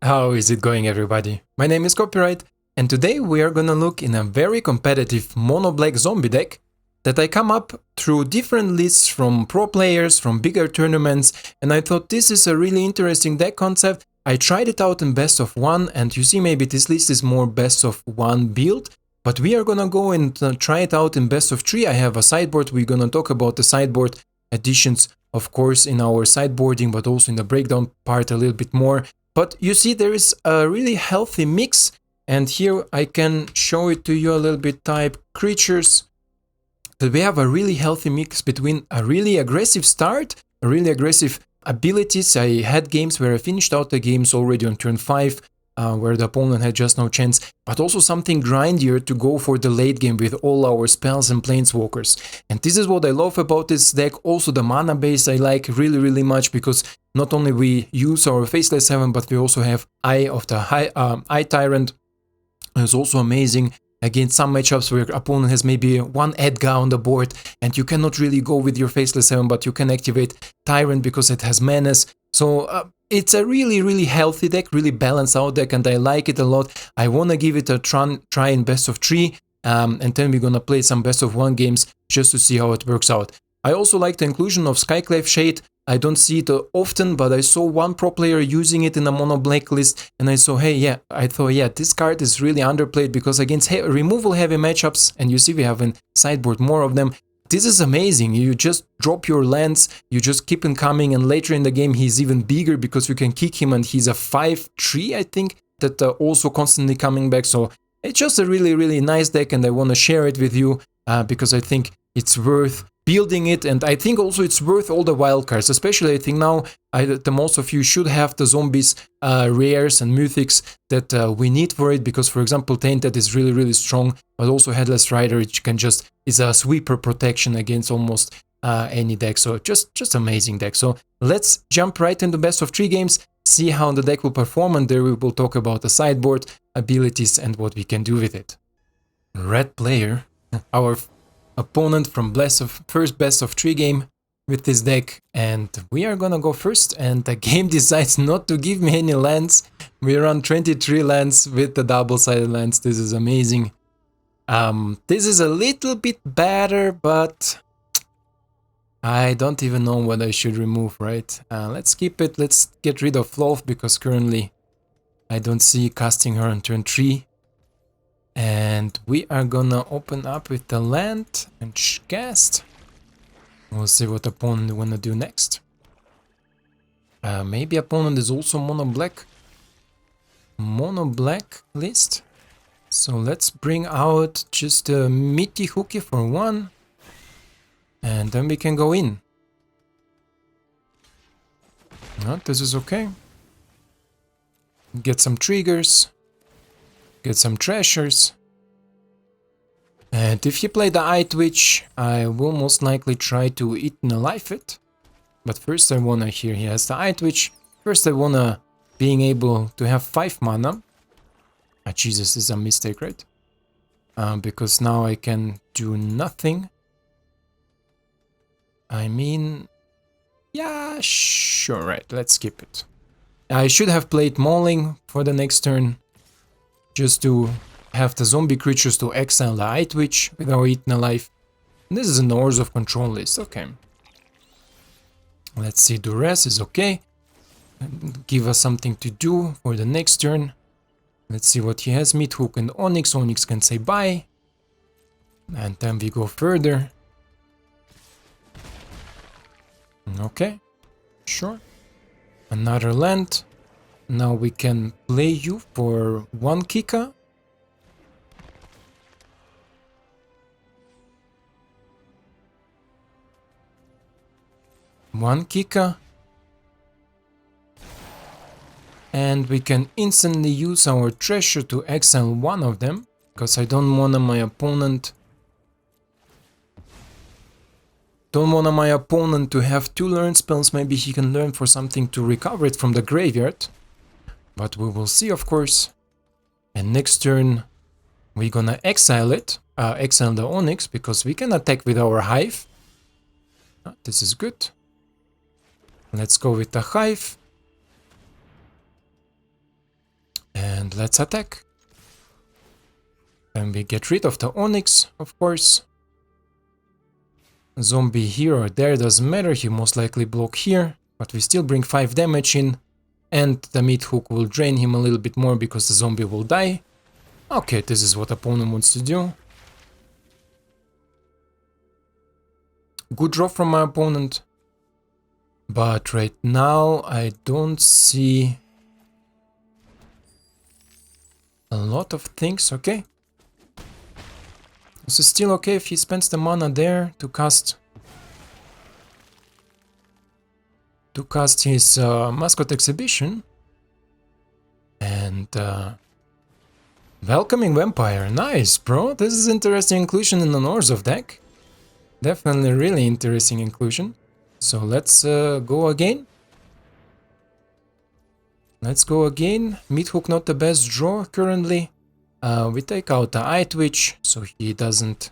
How is it going, everybody? My name is Copyright, and today we are gonna look in a very competitive mono-black zombie deck that I come up through different lists from pro players, from bigger tournaments, and I thought this is a really interesting deck concept. I tried it out in Best of One, and you see maybe this list is more Best of One build, but we are gonna go and try it out in Best of Three. I have a sideboard. We're gonna talk about the sideboard additions, of course, in our sideboarding, but also in the breakdown part a little bit more. But you see there is a really healthy mix, and here I can show it to you a little bit. Type creatures, that we have a really healthy mix between a really aggressive start, a really aggressive abilities. I had games where I finished out the games already on turn 5, where the opponent had just no chance, but also something grindier to go for the late game with all our spells and planeswalkers. And this is what I love about this deck. Also the mana base I like really much, because not only we use our Faceless 7, but we also have Eye of the Eye Tyrant. It's also amazing against some matchups where opponent has maybe one Edgar on the board and you cannot really go with your Faceless 7, but you can activate Tyrant because it has Menace. So it's a really healthy deck, really balanced out deck, and I like it a lot. I want to give it a try in Best of 3, and then we're gonna play some Best of 1 games just to see how it works out. I also like the inclusion of Skyclave Shade. I don't see it often, but I saw one pro player using it in a mono black list, and I saw, hey, yeah, I thought, yeah, this card is really underplayed, because against removal heavy matchups, and you see we have in sideboard more of them, this is amazing. You just drop your lands, you just keep him coming, and later in the game he's even bigger because you can kick him, and he's a 5/3, I think, that also constantly coming back. So it's just a really nice deck, and I want to share it with you because I think it's worth building it, and I think also it's worth all the wildcards. Especially I think now the most of you should have the zombies rares and mythics that we need for it, because for example Tainted is really strong, but also Headless Rider, which can just is a sweeper protection against almost any deck. So just amazing deck. So let's jump right into Best of 3 games, see how the deck will perform, and there we will talk about the sideboard abilities and what we can do with it. Red player, our opponent from first Best of 3 game with this deck, and we are gonna go first, and the game decides not to give me any lands. We run 23 lands with the double-sided lands. This is amazing. This is a little bit better, but I don't even know what I should remove, right? Let's keep it. Let's get rid of Loth, because currently I don't see casting her on turn 3. And we are gonna open up with the land and cast. We'll see what opponent wanna do next. Maybe opponent is also mono black list. So let's bring out just a Mitty Hookie for 1, and then we can go in. No, this is okay. Get some triggers. Get some treasures. And if he played the Eye Twitch, I will most likely try to eat and alive it. But first I wanna, here he has the Eye Twitch. First I wanna being able to have 5 mana. Jesus, this is a mistake, right? Because now I can do nothing. I mean, yeah, sure, right, let's skip it. I should have played Mauling for the next turn, just to have the zombie creatures to exile the Eye Twitch without eating alive. This is an Ores of Control list, okay. Let's see, Duress is okay. Give us something to do for the next turn. Let's see what he has. Meat Hook and Onyx. Onyx can say bye. And then we go further. Okay, sure. Another land. Now we can play you for 1 Kika. One Kika. And we can instantly use our treasure to exile one of them, because I don't want my opponent to have 2 learn spells. Maybe he can learn for something to recover it from the graveyard. But we will see, of course. And next turn we're gonna exile it, exile the Onyx, because we can attack with our Hive. This is good. Let's go with the Hive. And let's attack. And we get rid of the Onyx, of course. Zombie here or there, doesn't matter, he most likely block here, but we still bring 5 damage in, and the meat hook will drain him a little bit more because the zombie will die. Okay, this is what opponent wants to do. Good draw from my opponent, but right now I don't see a lot of things. Okay. This is still okay if he spends the mana there to cast his Mascot Exhibition. And Welcoming Vampire. Nice, bro. This is interesting inclusion in the Orzhov deck. Definitely really interesting inclusion. So let's go again. Let's go again. Meat hook not the best draw currently. We take out the Eye Twitch, so he doesn't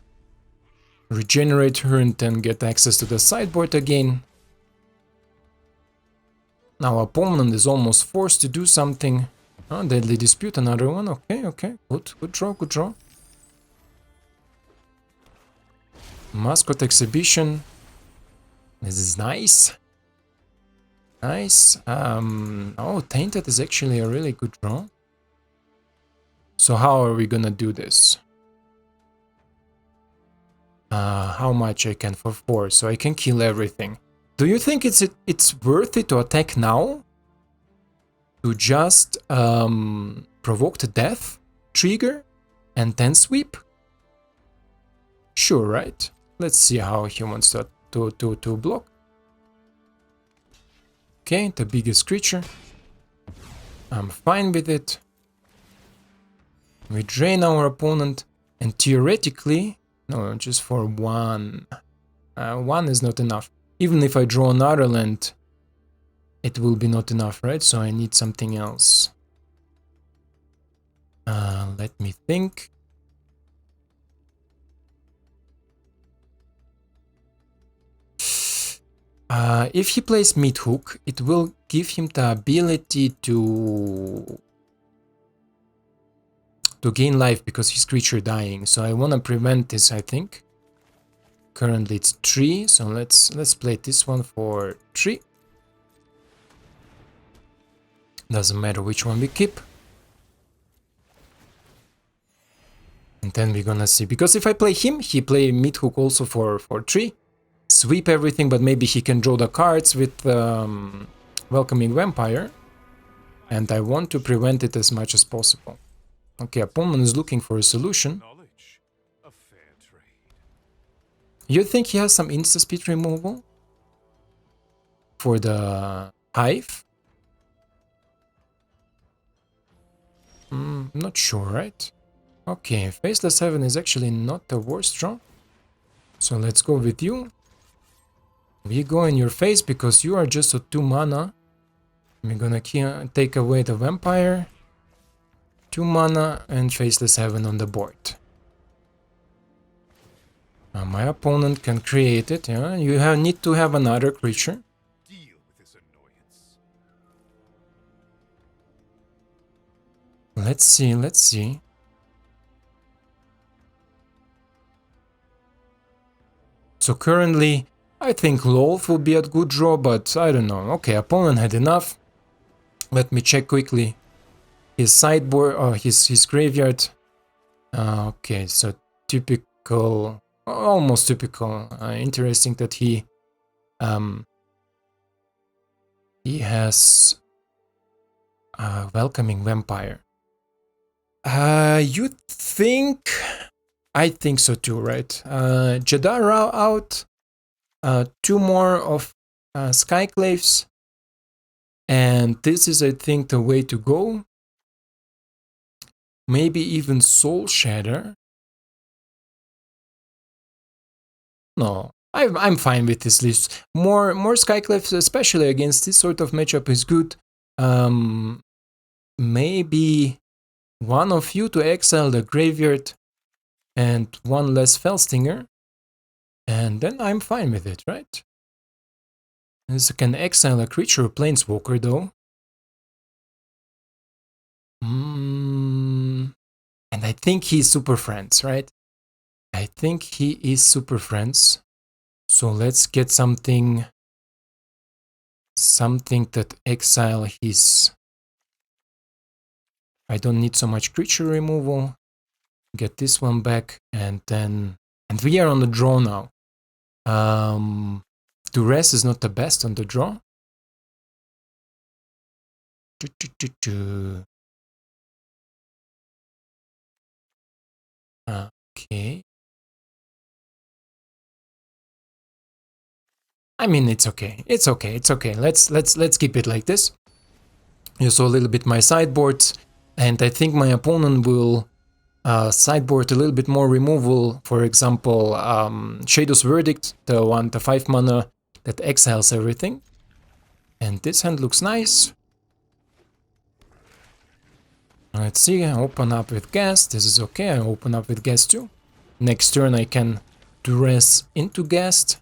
regenerate her and then get access to the sideboard again. Now opponent is almost forced to do something. Oh, Deadly Dispute, another one. Okay, okay. Good draw, good draw. Mascot Exhibition. This is nice. Nice. Oh, Tainted is actually a really good draw. So how are we gonna do this? How much I can for 4, so I can kill everything. Do you think it's worth it to attack now? To just provoke the death, trigger, and then sweep? Sure, right? Let's see how he wants to block. Okay, the biggest creature. I'm fine with it. We drain our opponent, and theoretically, no, just for 1. 1 is not enough. Even if I draw another land, it will be not enough, right? So I need something else. Let me think. If he plays Meat Hook, it will give him the ability to gain life because his creature dying. So I want to prevent this, I think. Currently it's 3, so let's play this one for 3. Doesn't matter which one we keep. And then we're gonna see, because if I play him, he play Meat Hook also for 3. Sweep everything, but maybe he can draw the cards with Welcoming Vampire. And I want to prevent it as much as possible. Okay, opponent is looking for a solution. You think he has some insta-speed removal? For the Hive? Not sure, right? Okay, Faceless Heaven is actually not the worst draw. So let's go with you. We go in your face because you are just a 2 mana. We're gonna take away the Vampire. 2 mana and Faceless Heaven on the board. My opponent can create it, yeah. You need to have another creature. Deal with this annoyance. Let's see, let's see. So currently, I think Lolth will be a good draw, but I don't know. Okay, opponent had enough. Let me check quickly his sideboard, or his graveyard. Okay, so typical, almost typical. Interesting that he has Welcoming Vampire. You think? I think so too, right? Jadara out, 2 more of Skyclaves, and this is, I think, the way to go. Maybe even Soul Shatter. No, I'm fine with this list. More Skyclaves, especially against this sort of matchup, is good. Maybe one of you to exile the graveyard and 1 less Fellstinger, and then I'm fine with it, right? This can exile a creature or planeswalker though. And I think he's Super Friends, right? I think he is Super Friends. So let's get something that exile his... I don't need so much creature removal. Get this one back, and then... And we are on the draw now. Duress is not the best on the draw. Okay. I mean, it's okay. It's okay. It's okay. Let's keep it like this. You saw a little bit my sideboards, and I think my opponent will sideboard a little bit more removal. For example, Shadow's Verdict, the 5 mana that exiles everything. And this hand looks nice. Let's see, I open up with Gas. This is okay, I open up with Gas too. Next turn I can Duress into Gas.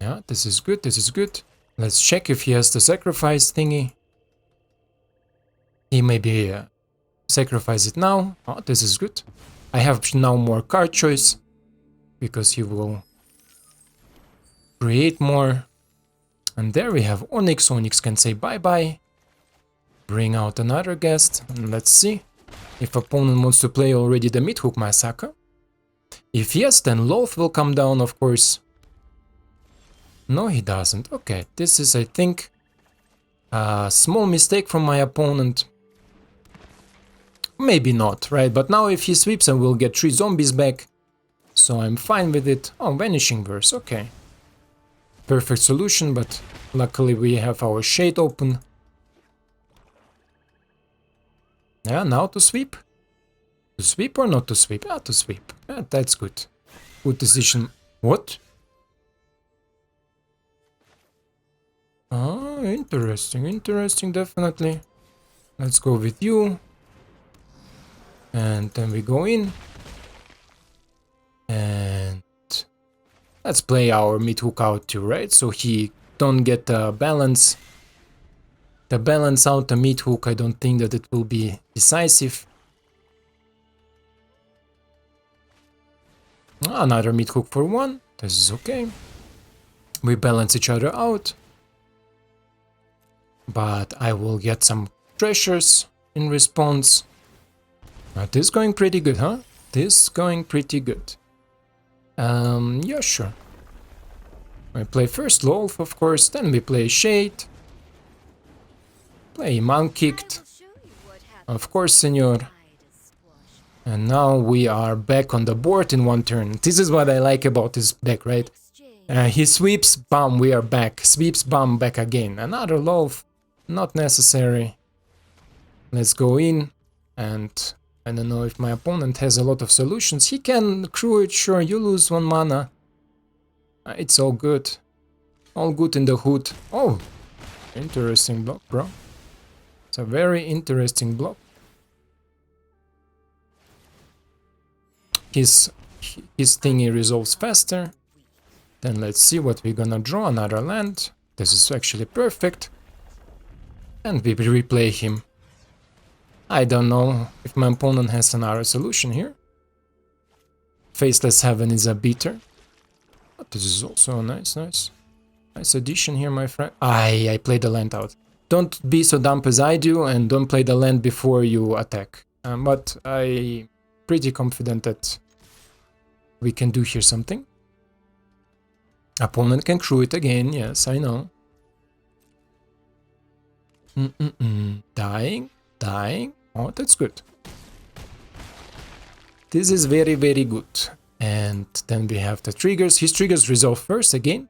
Yeah, this is good, this is good. Let's check if he has the sacrifice thingy. He maybe sacrifice it now. Oh, this is good. I have now more card choice, because he will create more. And there we have Onyx. Onyx can say bye-bye. Bring out another guest, and let's see if opponent wants to play already the Midhook Massacre. If yes, then Loath will come down, of course. No, he doesn't. Okay, this is, I think, a small mistake from my opponent. Maybe not, right? But now if he sweeps, I will get 3 zombies back. So I'm fine with it. Oh, Vanishing Verse, okay. Perfect solution, but luckily we have our Shade open. Yeah, now to sweep. To sweep or not to sweep? Ah, to sweep. Yeah, that's good. Good decision. What? Ah, interesting, interesting, definitely. Let's go with you. And then we go in. And let's play our Midhook out too, right? So he don't get the balance. The balance out the Midhook, I don't think that it will be decisive. Another Midhook for 1. This is okay. We balance each other out. But I will get some treasures in response. This is going pretty good, huh? This is going pretty good. Yeah, sure. I play first Loath, of course, then we play Shade. Play Monk Kicked. Of course, senor. And now we are back on the board in 1 turn. This is what I like about this deck, right? He sweeps, bam, we are back. Sweeps, bam, back again. Another Loath, not necessary. Let's go in, and I don't know if my opponent has a lot of solutions. He can crew it, sure, you lose 1 mana. It's all good. All good in the hood. Oh, interesting block, bro. It's a very interesting block. His thingy resolves faster. Then let's see what we're gonna draw. Another land. This is actually perfect. And we replay him. I don't know if my opponent has another solution here. Faceless Heaven is a beater. But this is also a nice addition here, my friend. I played the land out. Don't be so dumb as I do, and don't play the land before you attack. But I'm pretty confident that we can do here something. Opponent can crew it again, yes, I know. Dying, dying. Oh, that's good. This is very, very good. And then we have the triggers. His triggers resolve first again.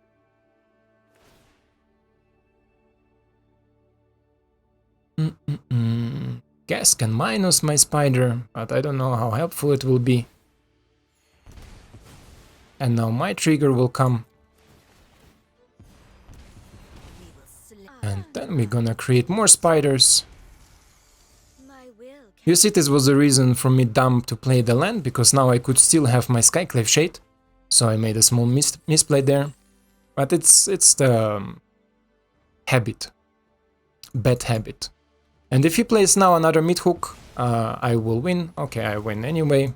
Gas can minus my spider, but I don't know how helpful it will be. And now my trigger will come. And then we're gonna create more spiders. You see, this was the reason for me dumb to play the land, because now I could still have my Skyclave Shade. So I made a small misplay there. But it's the habit. Bad habit. And if he plays now another mid hook, I will win. Okay, I win anyway.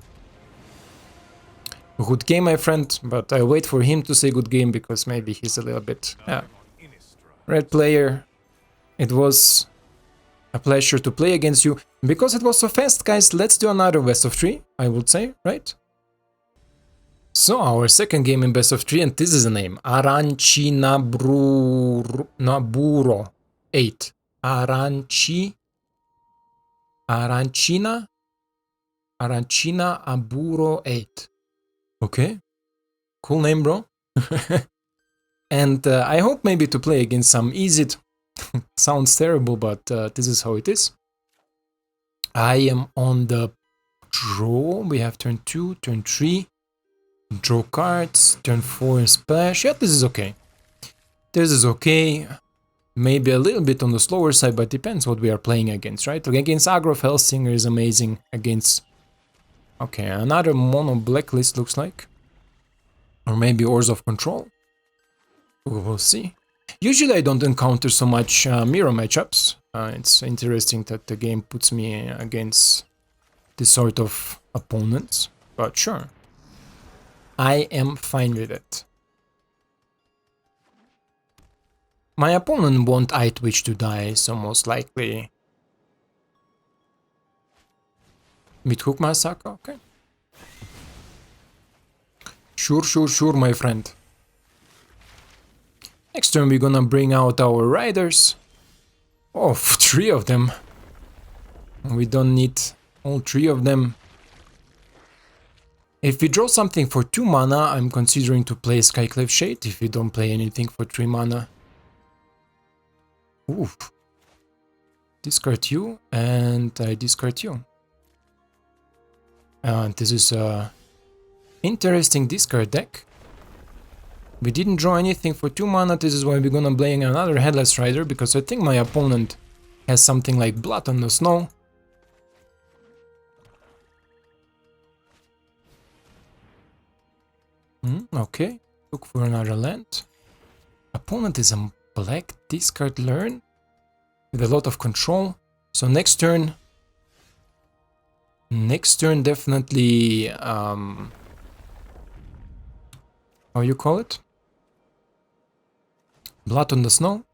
Good game, my friend, but I wait for him to say good game because maybe he's a little bit red player. It was a pleasure to play against you. Because it was so fast, guys, let's do another best of three, I would say, right? So, our second game in best of three, and this is the name. Aranchinaburo 8. Arancina Aburo 8. Okay. Cool name, bro. And I hope maybe to play against some easy. Sounds terrible, but this is how it is. I am on the draw. We have turn 2, turn 3. Draw cards. Turn 4 splash. Yeah, this is okay. This is okay. Maybe a little bit on the slower side, but depends what we are playing against, right? Against aggro, Hellsinger is amazing. Against... Okay, another mono blacklist looks like. Or maybe Ores of Control. We will see. Usually I don't encounter so much mirror matchups. It's interesting that the game puts me against this sort of opponents. But sure. I am fine with it. My opponent won't I-Twitch to die, so most likely... Mid-hook Massacre, okay. Sure, my friend. Next turn we're gonna bring out our riders. Oh, 3 of them. We don't need all 3 of them. If we draw something for 2 mana, I'm considering to play Skyclave Shade if we don't play anything for 3 mana. Oof. Discard you, and I discard you. And this is a interesting discard deck. We didn't draw anything for 2 mana, this is why we're gonna play another Headless Rider, because I think my opponent has something like Blood on the Snow. Okay, look for another land. Opponent is a black discard learn with a lot of control. So next turn definitely how you call it? Blood on the Snow.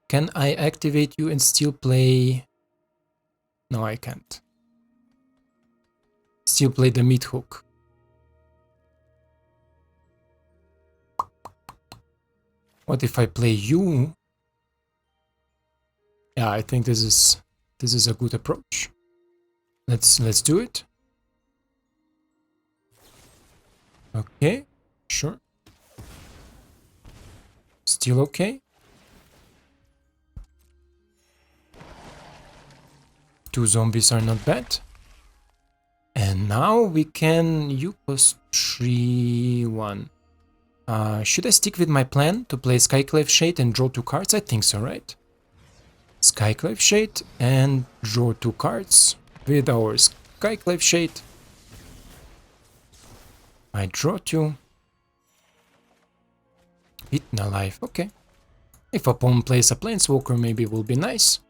Can I activate you and still play? No, I can't. Still play the mid hook. What if I play you? Yeah, I think this is a good approach. Let's do it. Okay, sure. Still okay. 2 zombies are not bad. And now we can U plus 3, 1. Should I stick with my plan to play Skyclave Shade and draw 2 cards? I think so, right? Skyclave Shade and draw 2 cards with our Skyclave Shade. I draw 2. Eaten alive, okay. If opponent plays a Planeswalker, maybe it will be nice.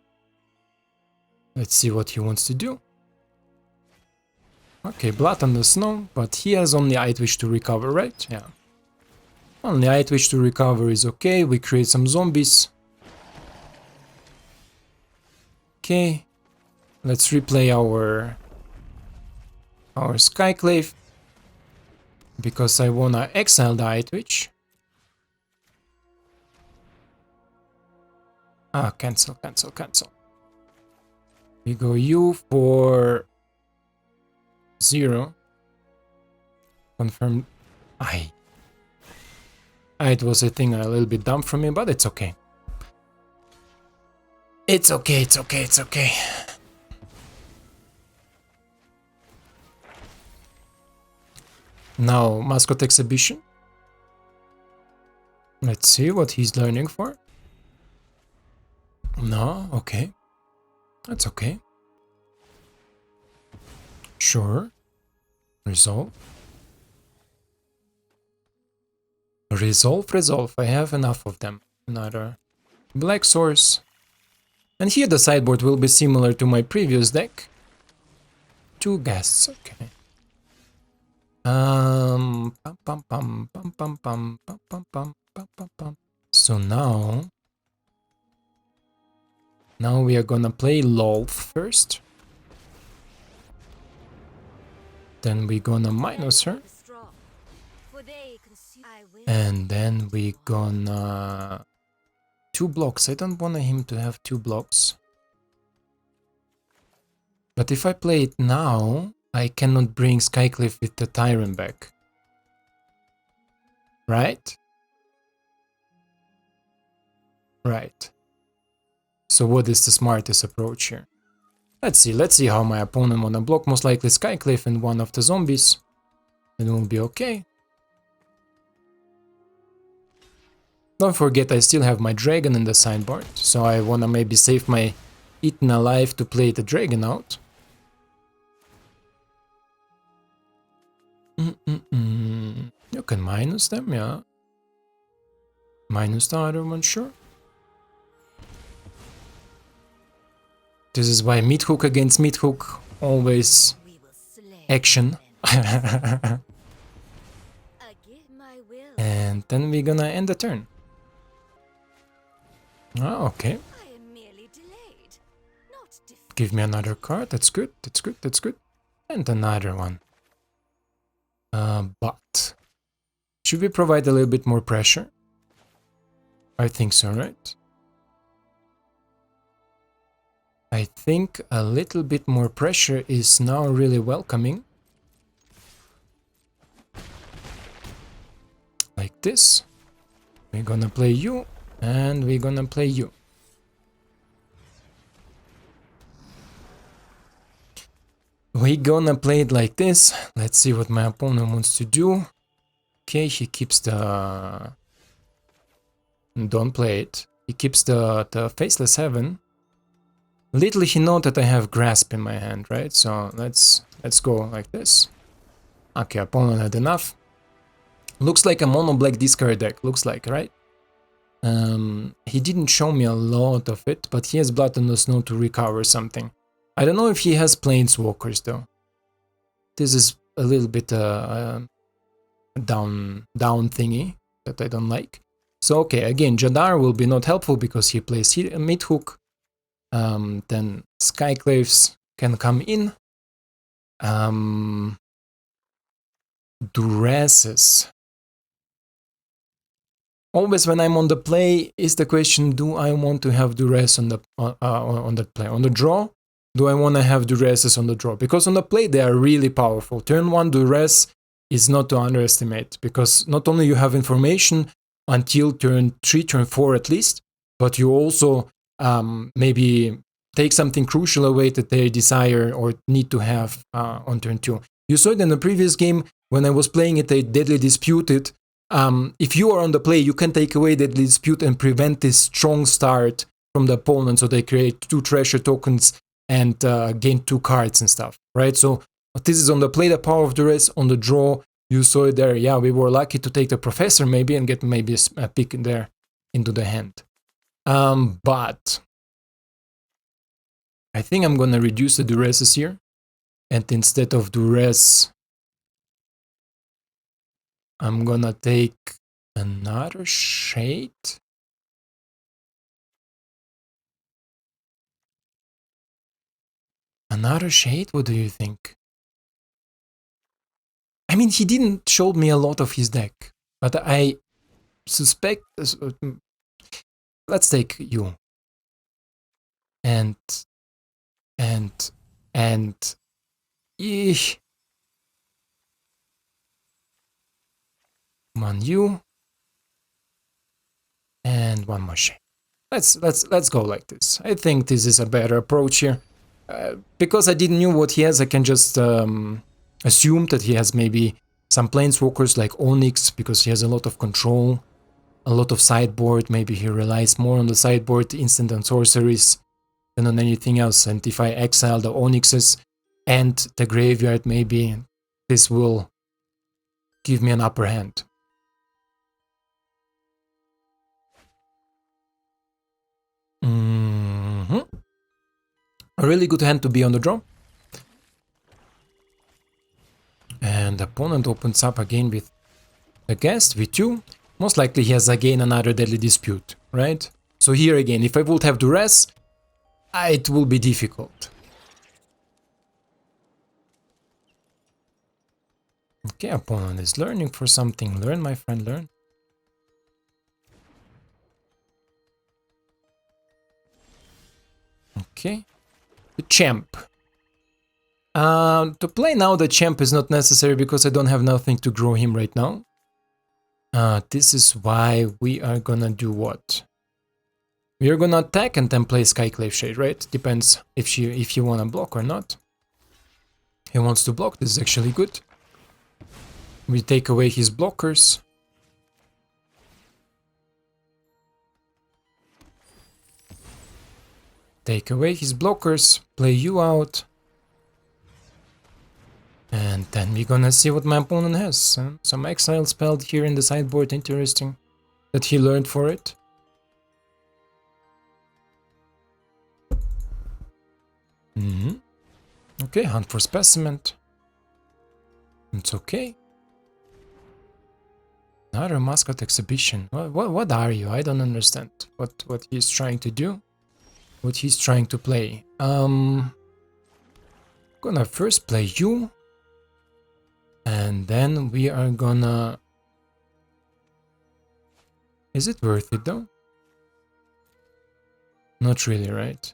Let's see what he wants to do. Okay, Blood on the Snow, but he has only I-Twitch to recover, right? Yeah. Only I-Twitch to recover is okay. We create some zombies. Okay. Let's replay our Skyclave. Because I wanna exile the I-Twitch. Cancel. We go U for 0. Confirm. It was a thing a little bit dumb from me, but it's okay. It's okay. Now, Mascot Exhibition. Let's see what he's learning for. No, okay. That's okay. Sure. Resolve. Resolve. I have enough of them. Another Black Source. And here the sideboard will be similar to my previous deck. 2 guests, okay. Pum, pum, pum, pum, pum, pum, pum, pum, pum, pum, pum, pum. So now we are gonna play LOL first. Then we're gonna minus her. And then we gonna 2 blocks. I don't want him to have 2 blocks. But if I play it now, I cannot bring Skycliff with the Tyrant back. Right? Right. So what is the smartest approach here? Let's see how my opponent wanna block. Most likely Skycliff and one of the zombies. It will be okay. Don't forget I still have my dragon in the sideboard, so I wanna maybe save my Eaten Alive to play the dragon out. You can minus them, yeah. Minus the other one, sure. This is why mid hook against mid hook, always action. And then we're gonna end the turn. Oh, okay. Give me another card, that's good, that's good, that's good. And another one. But should we provide a little bit more pressure? I think so, right? I think a little bit more pressure is now really welcoming. Like this. We're gonna play you, and we're gonna play you. We're gonna play it like this. Let's see what my opponent wants to do. Okay, he keeps the... Don't play it. He keeps the Faceless Heaven. Little he knows that I have Grasp in my hand, right? So let's go like this. Okay, opponent had enough. Looks like a mono black discard deck, looks like, right? He didn't show me a lot of it, but he has Blood on the Snow to recover something. I don't know if he has Planeswalkers though. This is a little bit down thingy that I don't like. So okay, again, Jadar will be not helpful because he plays a mid hook. Then Skycliffs can come in. Duresses. Always when I'm on the play is the question, do I want to have Duress on the play? On the draw, do I want to have Duresses on the draw? Because on the play they are really powerful. Turn 1 Duress is not to underestimate, because not only you have information until turn 3, turn 4 at least, but you also maybe take something crucial away that they desire or need to have on turn 2. You saw it in the previous game when I was playing it, a Deadly Disputed. If you are on the play, you can take away Deadly Dispute and prevent this strong start from the opponent, so they create 2 treasure tokens and gain 2 cards and stuff, right? So this is on the play, the power of Duress. On the draw, you saw it there. Yeah, we were lucky to take the Professor maybe and get maybe a pick in there into the hand. But I think I'm gonna reduce the Duresses here, and instead of Duress, I'm gonna take another Shade. Another Shade? What do you think? I mean, he didn't show me a lot of his deck, but I suspect... let's take you. And... Eesh. One you. And one more Shade. Let's go like this. I think this is a better approach here. Because I didn't know what he has, I can just assume that he has maybe some Planeswalkers like Onyx, because he has a lot of control, a lot of sideboard. Maybe he relies more on the sideboard, instant and sorceries, than on anything else. And if I exile the Onyxes and the graveyard, maybe this will give me an upper hand. A really good hand to be on the draw. And the opponent opens up again with the guest, V2. Most likely he has again another Deadly Dispute, right? So here again, if I would have Duress, it will be difficult. Okay, opponent is learning for something. Learn, my friend, learn. Okay. The champ. To play now, the champ is not necessary because I don't have nothing to grow him right now. This is why we are gonna do what? We are gonna attack and then play Skyclave Shade, right? Depends if you wanna block or not. He wants to block, this is actually good. We take away his blockers. Take away his blockers, play you out. And then we're gonna see what my opponent has. Some exile spell here in the sideboard, interesting. That he learned for it. Okay, hunt for specimen. It's okay. Another mascot exhibition. What are you? I don't understand what he's trying to do. What he's trying to play. Gonna first play you. And then we are gonna... Is it worth it though? Not really, right?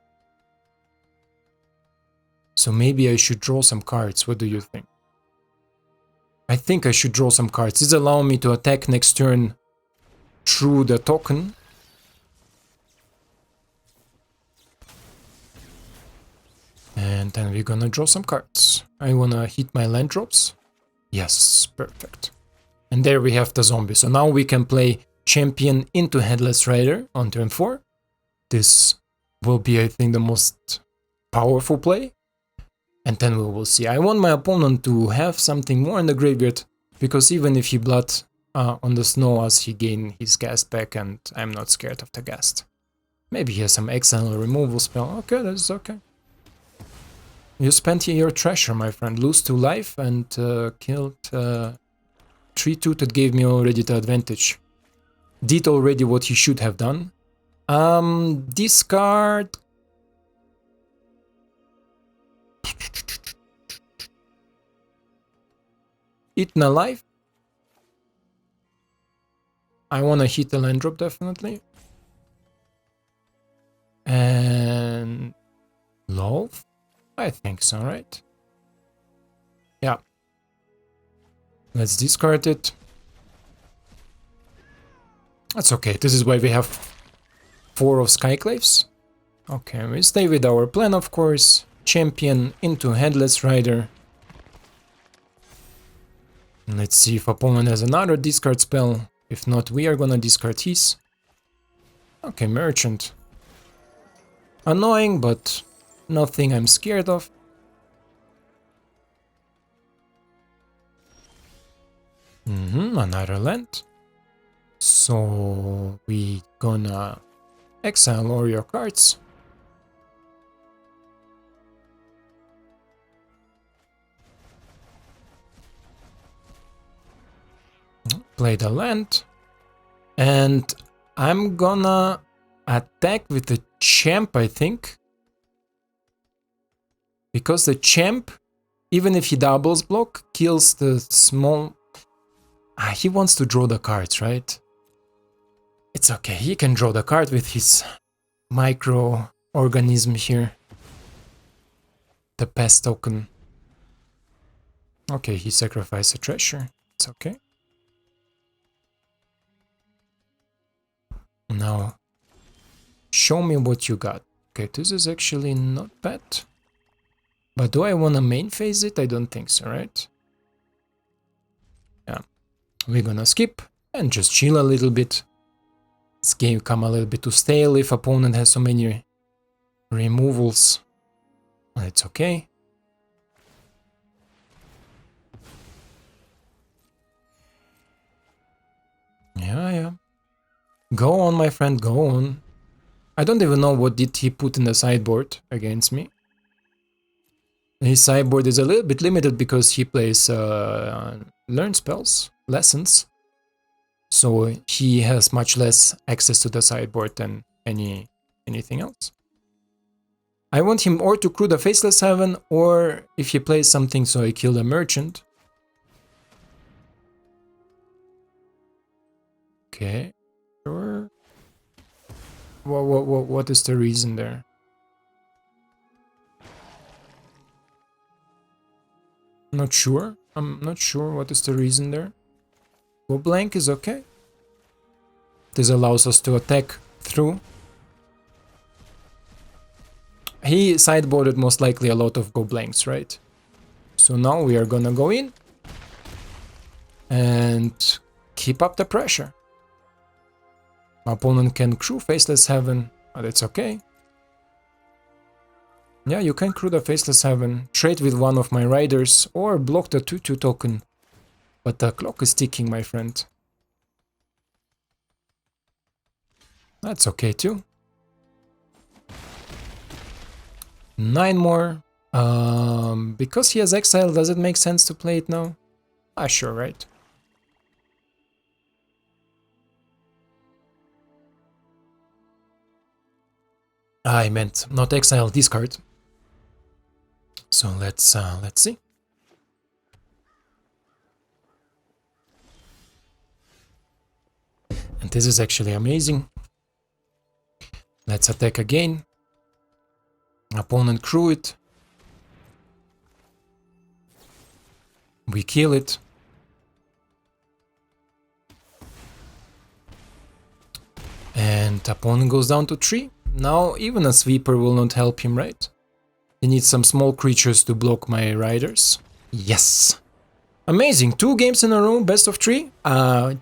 So maybe I should draw some cards. What do you think? I think I should draw some cards. It's allowing me to attack next turn through the token. And then we're gonna draw some cards. I wanna hit my land drops. Yes, perfect. And there we have the zombie. So now we can play champion into Headless Rider on turn 4. This will be, I think, the most powerful play. And then we will see. I want my opponent to have something more in the graveyard, because even if he blood on the snow as he gain his ghast back, and I'm not scared of the ghast. Maybe he has some exile or removal spell. Okay, that's okay. You spent your treasure, my friend. Lose 2 life and killed 3/2 that gave me already the advantage. Did already what he should have done. Discard. Eaten alive. I wanna hit the land drop definitely. And love? I think so, right? Yeah. Let's discard it. That's okay. This is why we have 4 of Skyclaves. Okay, we stay with our plan, of course. Champion into Headless Rider. Let's see if opponent has another discard spell. If not, we are gonna discard his. Okay, Merchant. Annoying, but nothing I'm scared of. Another land. So we gonna exile all your cards. Play the land. And I'm gonna attack with the champ, I think. Because the champ, even if he doubles block, kills the small... he wants to draw the cards, right? It's okay, he can draw the card with his microorganism here. The pest token. Okay, he sacrificed a treasure. It's okay. Now, show me what you got. Okay, this is actually not bad. But do I want to main phase it? I don't think so, right? Yeah. We're gonna skip and just chill a little bit. This game come a little bit too stale if opponent has so many removals. It's okay. Yeah. Go on, my friend, go on. I don't even know what did he put in the sideboard against me. His sideboard is a little bit limited because he plays learn spells, lessons. So he has much less access to the sideboard than anything else. I want him or to crew the Faceless Heaven, or if he plays something so I kill the Merchant. Okay, sure. What is the reason there? Not sure. I'm not sure what is the reason there. Go blank is okay. This allows us to attack through. He sideboarded most likely a lot of go blanks, right? So now we are gonna go in and keep up the pressure. My opponent can crew Faceless Heaven, but it's okay. Yeah, you can crew the Faceless Heaven, trade with one of my riders, or block the 2/2 token. But the clock is ticking, my friend. That's okay too. 9 more. Because he has exile, does it make sense to play it now? Ah, sure, right? I meant not exile, discard. So let's see. And this is actually amazing. Let's attack again. Opponent crew it. We kill it. And opponent goes down to 3. Now even a sweeper will not help him, right? He needs some small creatures to block my riders. Yes! Amazing! 2 games in a row, best of 3.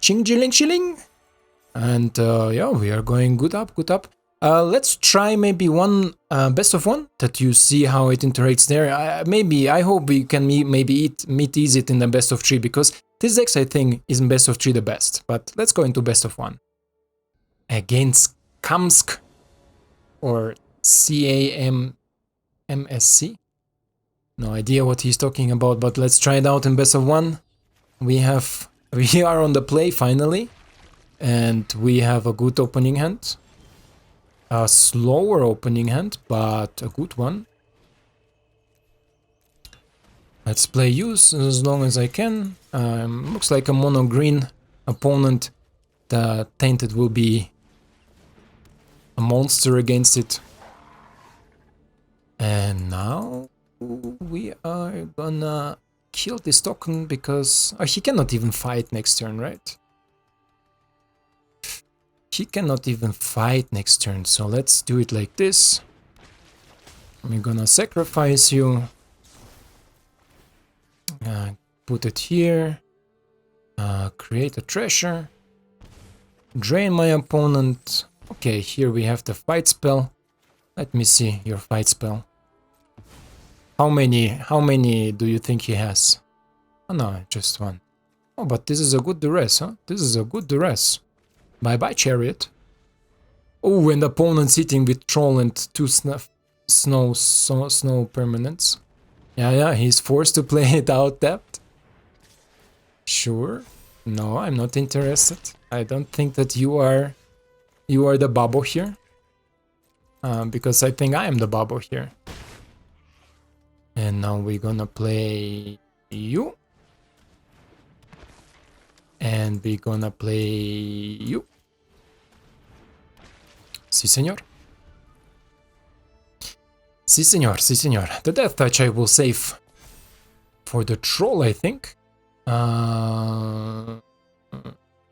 Ching chilling chilling. And yeah, we are going good up, good up. Let's try maybe one best of one that you see how it interacts there. I hope we can meet easy it in the best of 3, because this deck I think is in best of 3 the best. But let's go into best of 1. Against Kamsk or CAMSC. No idea what he's talking about, but let's try it out in best of 1. We are on the play finally, and we have a good opening hand. A slower opening hand, but a good one. Let's play use as long as I can. Looks like a mono green opponent. The Tainted will be a monster against it. And now we are gonna kill this token because he cannot even fight next turn, right? He cannot even fight next turn, so let's do it like this. We're gonna sacrifice you. Put it here. Create a treasure. Drain my opponent. Okay, here we have the fight spell. Let me see your fight spell. How many do you think he has? Oh no, just 1. Oh, but this is a good duress, huh? This is a good duress. Bye-bye, Chariot. Oh, and the opponent sitting with Troll and 2 snow permanents. Yeah, he's forced to play it out depth. Sure. No, I'm not interested. I don't think that you are the bubble here. Because I think I am the bubble here. And now we're gonna play you. And we're gonna play you. Si, señor. Si, señor, si, señor. The Death Touch I will save for the Troll, I think. No.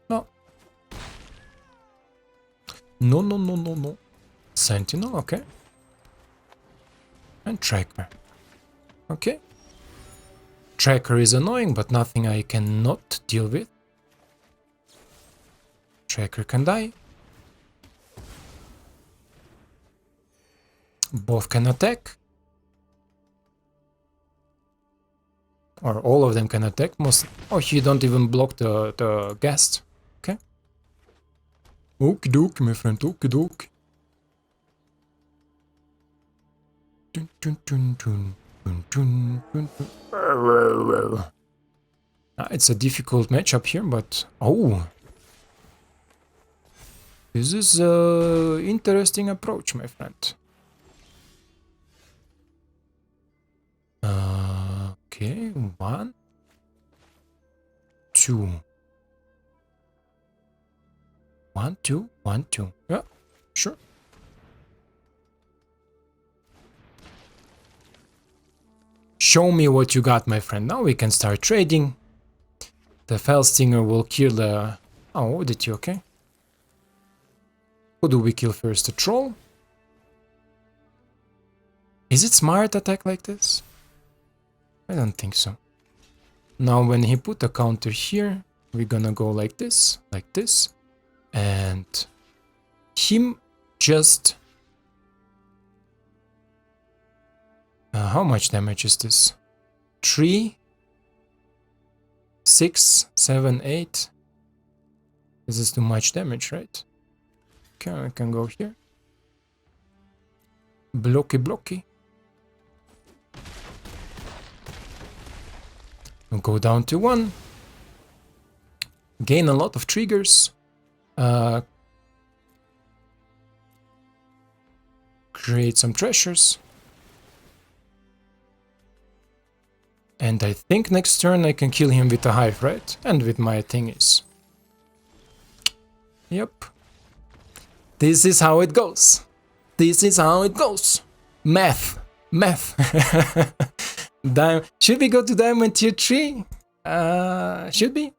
No. Sentinel, okay. And Tracker. Okay. Tracker is annoying, but nothing I cannot deal with. Tracker can die. Both can attack. Or all of them can attack. Oh, you don't even block the guest. Okay. Okie dokie, my friend. Okie dokie. Dun, dun, dun, dun. It's a difficult matchup here, but oh, this is an interesting approach, my friend. Okay, 1, 2. 1, 2, 1, 2. Yeah, sure. Show me what you got, my friend. Now we can start trading. The Felstinger will kill the... Oh, did you? Okay. Who do we kill first? The troll? Is it smart attack like this? I don't think so. Now when he put a counter here, we're gonna go like this, and him just... how much damage is this? 3, 6, 7, 8. This is too much damage, right? Okay, I can go here. Blocky, blocky. We'll go down to 1. Gain a lot of triggers. Create some treasures. And I think next turn I can kill him with a hive, right? And with my thingies. Yep. This is how it goes. This is how it goes. Math. Math. Should we go to Diamond Tier 3? Should we?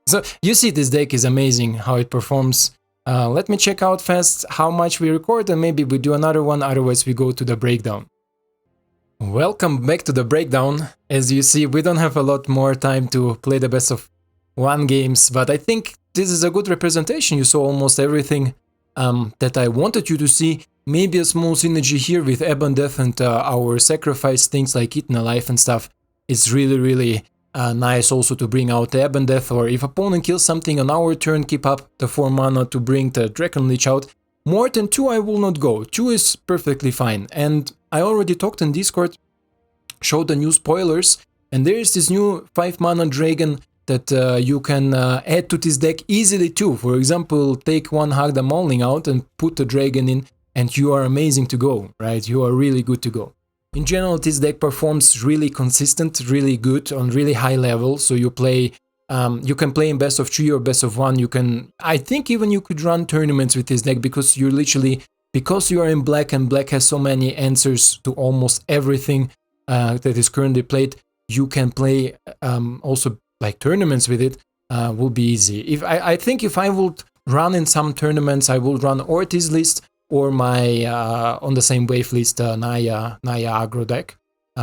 So, you see this deck is amazing, how it performs. Let me check out fast how much we record and maybe we do another one, otherwise we go to the breakdown. Welcome back to the breakdown. As you see, we don't have a lot more time to play the best of one games, but I think this is a good representation. You saw almost everything that I wanted you to see. Maybe a small synergy here with Ebb and Death and our sacrifice, things like Eaten Alive and stuff. It's really nice also to bring out Ebb and Death, or if opponent kills something on our turn, keep up the 4 mana to bring the Dragon Lich out. More than 2 I will not go, 2 is perfectly fine. And I already talked in Discord, showed the new spoilers, and there is this new 5 mana dragon that you can add to this deck easily too. For example, take one Hag the Mauling out and put the dragon in, and you are amazing to go, right? You are really good to go. In general, this deck performs really consistent, really good on really high level. So you play, you can play in best of 3 or best of 1. You can, I think even you could run tournaments with this deck because you're literally, because you are in black and black has so many answers to almost everything that is currently played. You can play also like tournaments with it. Will be easy. If I think if I would run in some tournaments, I will run or this list or my on the same wave list Naya aggro deck,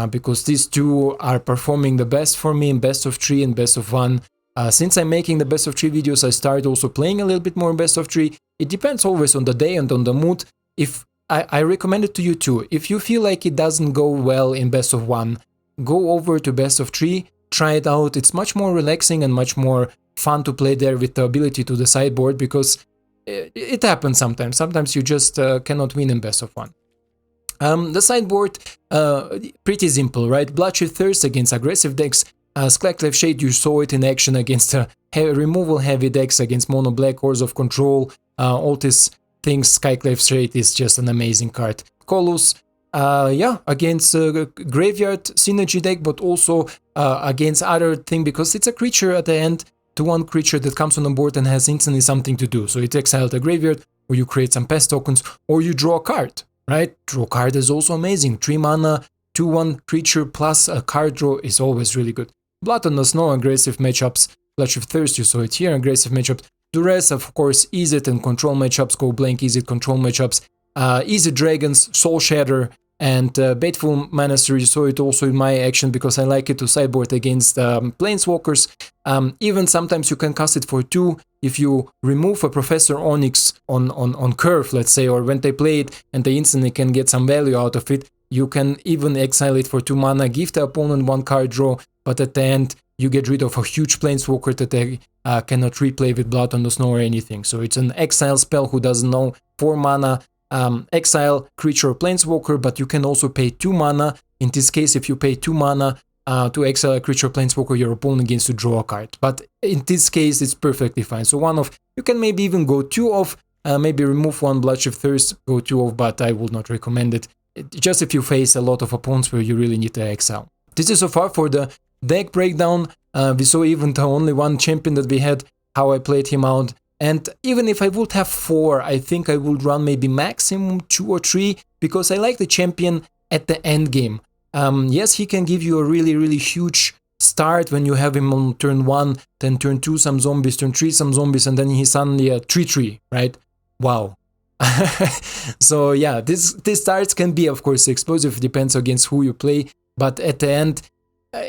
because these two are performing the best for me in best of 3 and best of 1. Since I'm making the best of 3 videos, I started also playing a little bit more in best of 3. It depends always on the day and on the mood. If I recommend it to you too. If you feel like it doesn't go well in best of 1, go over to best of 3, try it out. It's much more relaxing and much more fun to play there with the ability to the sideboard, because it happens sometimes. Sometimes you just cannot win in best of 1. The sideboard, pretty simple, right? Bloodshed Thirst against aggressive decks. Skyclave Shade, you saw it in action against removal heavy decks, against mono black, Horse of Control, all these things. Skyclave Shade is just an amazing card. Colossus, yeah, against graveyard synergy deck, but also against other thing, because it's a creature at the end. To one creature that comes on the board and has instantly something to do. So it exiled the graveyard, or you create some pest tokens, or you draw a card, right? Draw a card is also amazing. 3 mana, 2/1 creature plus a card draw is always really good. Blood on the Snow, aggressive matchups. Bloodshed Thirst, you saw it here, aggressive matchups. Duress, of course, Izzet and control matchups. Go blank, Izzet control matchups. Easy Dragons, Soul Shatter, and Bateful Menacer, you saw it also in my action because I like it to sideboard against Planeswalkers. Even sometimes you can cast it for 2 if you remove a Professor Onyx on curve, let's say, or when they play it and they instantly can get some value out of it. You can even exile it for 2 mana, give the opponent 1 card draw, but at the end you get rid of a huge Planeswalker that they cannot replay with Blood on the Snow or anything. So it's an exile spell who doesn't know, 4 mana, exile creature or Planeswalker, but you can also pay 2 mana In this case, if you pay 2 mana to exile a creature planeswalker, your opponent gains to draw a card. But in this case, it's perfectly fine. So one of, you can maybe even go 2 of, maybe remove 1 Bloodshift Thirst, go 2 of, but I would not recommend it. Just if you face a lot of opponents where you really need to exile. This is so far for the deck breakdown. We saw even the only one champion that we had, how I played him out. And even if I would have 4, I think I would run maybe maximum 2 or 3, because I like the champion at the end game. Yes, he can give you a really huge start when you have him on turn 1, then turn 2 some zombies, turn 3 some zombies, and then he's suddenly a 3/3, right? Wow. So yeah, these starts can be of course explosive, depends against who you play, but at the end,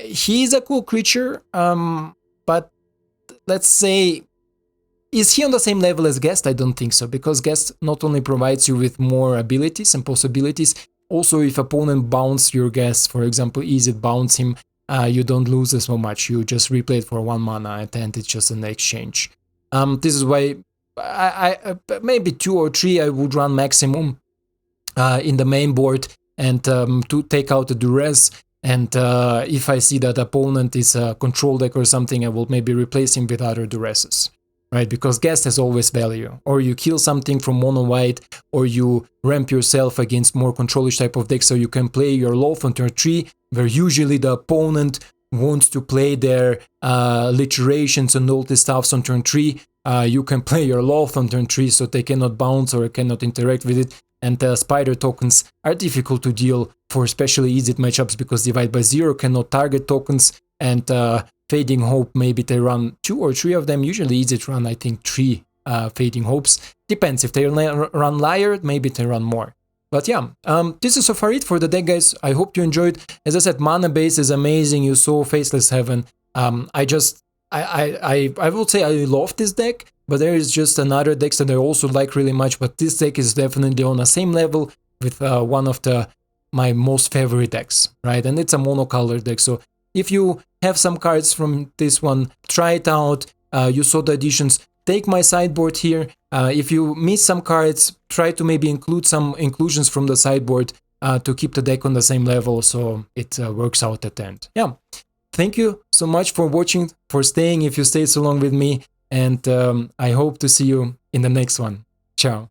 he's a cool creature, but let's say, is he on the same level as Guest? I don't think so, because Guest not only provides you with more abilities and possibilities, also if opponent bounce your Guest, for example, Izzet bounce him, you don't lose as much, you just replay it for 1 mana, at the end it's just an exchange. This is why I maybe 2 or 3 I would run maximum in the main board, and to take out the duress, and if I see that opponent is a control deck or something, I will maybe replace him with other duresses, right? Because Guest has always value, or you kill something from mono white, or you ramp yourself against more controlish type of deck, so you can play your Loath on turn 3, where usually the opponent wants to play their Literations and all this stuff on turn 3. You can play your Loath on turn 3, so they cannot bounce or cannot interact with it. And the Spider tokens are difficult to deal for, especially Izzet matchups, because Divide by Zero cannot target tokens, and Fading Hope, maybe they run 2 or 3 of them. Usually Izzet run, I think, 3 Fading Hopes. Depends, if they run Liar, maybe they run more. But yeah, this is so far it for the deck, guys. I hope you enjoyed. As I said, mana base is amazing. You saw Faceless Heaven. I would say I love this deck, but there is just another decks that I also like really much. But this deck is definitely on the same level with one of my most favorite decks, right? And it's a monocolor deck. So if you have some cards from this one, try it out. You saw the additions. Take my sideboard here. If you miss some cards, try to maybe include some inclusions from the sideboard to keep the deck on the same level, so it works out at the end. Yeah. Thank you so much for watching, for staying if you stayed so long with me, and I hope to see you in the next one. Ciao.